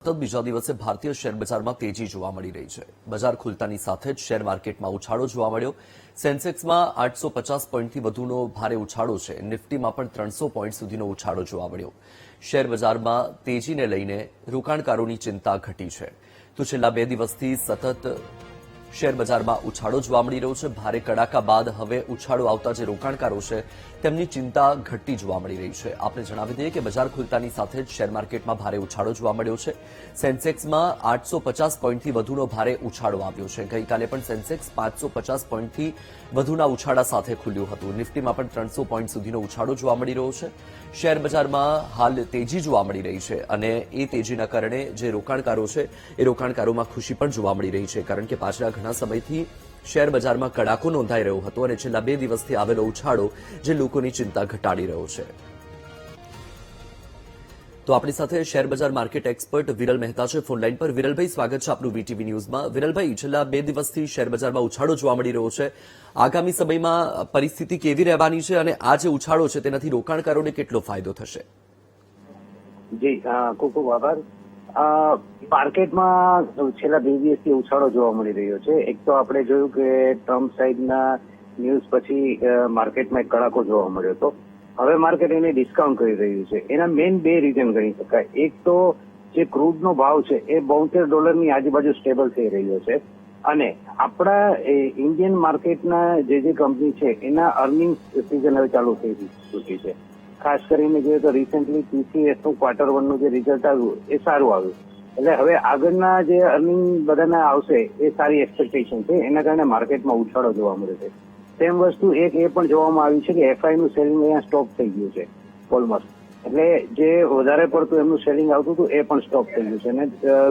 સતત બીજા દિવસે ભારતીય શેર બજારમાં તેજી જોવા મળી રહી છે। બજાર ખુલતાની સાથે જ શેર માર્કેટમાં ઉછાળો જોવા મળ્યો। સેન્સેક્સમાં 850 પોઈન્ટથી વધુનો ભારે ઉછાળો છે। નિફ્ટીમાં પણ 300 પોઈન્ટ સુધીનો ઉછાળો જોવા મળ્યો। શેર બજારમાં તેજીને લઈને રોકાણકારોની ચિંતા ઘટી છે। તો છેલ્લા 2 દિવસથી સતત શેર બજારમાં ઉછાળો જોવા મળી રહ્યો છે। ભારે કડાકા બાદ હવે ઉછાળો આવતા જે રોકાણકારો છે તેમની ચિંતા ઘટતી જોવા મળી રહી છે। આપણે જણાવી દઈએ કે બજાર ખુલતાની સાથે જ શેર માર્કેટમાં ભારે ઉછાળો જોવા મળ્યો છે। સેન્સેક્સમાં 850 પોઈન્ટથી વધુનો ભારે ઉછાળો આવ્યો છે। ગઈકાલે પણ સેન્સેક્સ 550 પોઈન્ટથી વધુના ઉછાળા સાથે ખુલ્યું હતું। નિફ્ટીમાં પણ 300 પોઈન્ટ સુધીનો ઉછાળો જોવા મળી રહ્યો છે। શેર બજારમાં હાલ તેજી જોવા મળી રહી છે અને એ તેજીના કારણે જે રોકાણકારો છે એ રોકાણકારોમાં ખુશી પણ જોવા મળી રહી છે, કારણ કે પાછલા ઘણા સમયથી શેર બજારમાં કડાકો નોંધાઈ રહ્યો હતો અને છેલ્લા 2 દિવસથી આવેલો ઉછાળો જે લોકોની ચિંતા ઘટાડી રહ્યો છે। તો આપણી સાથે શેર બજાર માર્કેટ એક્સપર્ટ વિરલ મહેતા છે ફોનલાઈન પર। વિરલભાઈ, સ્વાગત છે આપનું વીટીવી ન્યૂઝમાં। વિરલભાઈ, છેલ્લા 2 દિવસથી શેર બજારમાં ઉછાળો જોવા મળી રહ્યો છે। આગામી સમયમાં પરિસ્થિતિ કેવી રહેવાની છે અને આ જે ઉછાળો છે તેનાથી રોકાણકારોને કેટલો ફાયદો થશે? જી, ખૂબ ખૂબ આભાર। માર્કેટમાં છેલ્લા 2 દિવસથી ઉછાળો જોવા મળી રહ્યો છે। એક તો આપણે જોયું કે ટ્રમ્પ સાઈડના ન્યૂઝ પછી માર્કેટમાં એક કડાકો જોવા મળ્યો હતો। હવે માર્કેટ એને ડિસ્કાઉન્ટ કરી રહ્યું છે। એના મેઇન 2 રીઝન ગણી શકાય। એક તો જે ક્રૂડનો ભાવ છે એ $72 આજુબાજુ સ્ટેબલ થઈ રહ્યો છે અને આપણા ઇન્ડિયન માર્કેટના જે કંપની છે એના અર્નિંગ સિઝન હવે ચાલુ થઈ ચૂકી છે। ખાસ કરીને જોઈએ તો રિસેન્ટલી TCSનું Q1 નું જે રિઝલ્ટ આવ્યું એ સારું આવ્યું, એટલે હવે આગળના જે અર્નિંગ બધાના આવશે એ સારી એક્સપેક્ટેશન છે, એના કારણે માર્કેટમાં ઉછાળો જોવા મળે છે। સેમ વસ્તુ એક એ પણ જોવામાં આવી છે કે FI નું સેલિંગ અહીંયા સ્ટોપ થઈ ગયું છે ઓલમોસ્ટ, એટલે જે વધારે પડતું એમનું સેલિંગ આવતું હતું એ પણ સ્ટોપ થઈ ગયું છે અને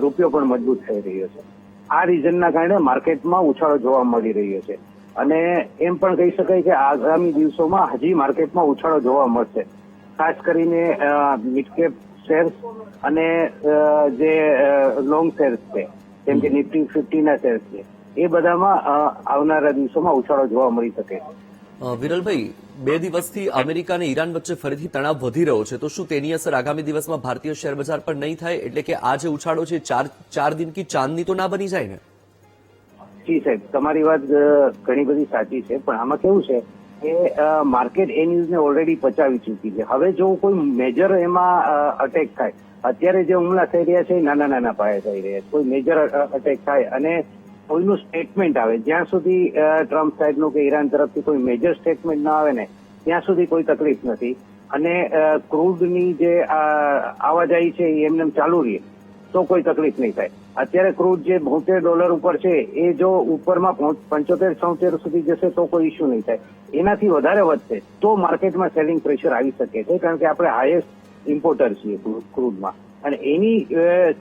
રૂપિયો પણ મજબૂત થઈ રહ્યો છે। આ રીઝનના કારણે માર્કેટમાં ઉછાળો જોવા મળી રહ્યો છે અને એમ પણ કહી શકાય કે આગામી દિવસોમાં હજી માર્કેટમાં ઉછાળો જોવા મળશે। ખાસ કરીને મિડ કેપ શેર્સ અને જે લોંગ શેર્સ છે જેમ કે નિફ્ટી 50 ના શેર્સ છે એ બધામાં આવનારા દિવસોમાં ઉછાળો જોવા મળી શકે છે। વિરલભાઈ, 2 દિવસથી અમેરિકા અને ઈરાન વચ્ચે ફરીથી તણાવ વધી રહ્યો છે, તો શું તેની અસર આગામી દિવસમાં ભારતીય શેર બજાર પર નહીં થાય? એટલે કે આ જે ઉછાળો છે ચાર દિન કી ચાંદની તો ના બની જાય ને? જી સાહેબ, તમારી વાત ઘણી બધી સાચી છે, પણ આમાં કેવું છે કે માર્કેટ એ ન્યૂઝને ઓલરેડી પચાવી ચૂકી છે। હવે જો કોઈ મેજર એમાં અટેક થાય, અત્યારે જે હુમલા થઈ રહ્યા છે એ નાના પાયે થઈ રહ્યા છે, કોઈ મેજર અટેક થાય અને કોઈનું સ્ટેટમેન્ટ આવે, જ્યાં સુધી ટ્રમ્પ સાઈડનું કે ઈરાન તરફથી કોઈ મેજર સ્ટેટમેન્ટ ના આવે ને ત્યાં સુધી કોઈ તકલીફ નથી અને ક્રૂડની જે આવાજાઈ છે એ એમને ચાલુ રહે તો કોઈ તકલીફ નહીં થાય। અત્યારે ક્રૂડ જે $72 ઉપર છે એ જો ઉપરમાં 75-76 સુધી જશે તો કોઈ ઇસ્યુ નહીં થાય। એનાથી વધારે વધશે તો માર્કેટમાં સેલિંગ પ્રેશર આવી શકે છે, કારણ કે આપણે હાઈએસ્ટ ઇમ્પોર્ટર છીએ ક્રૂડમાં અને એની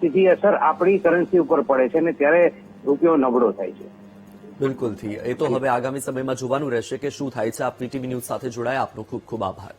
સીધી અસર આપણી કરન્સી ઉપર પડે છે અને ત્યારે રૂપિયો નબળો થાય છે। બિલકુલથી, એ તો હવે આગામી સમયમાં જોવાનું રહેશે કે શું થાય છે। આપ વીટીવી ન્યૂઝ સાથે જોડાયા, આપનો ખૂબ ખૂબ આભાર।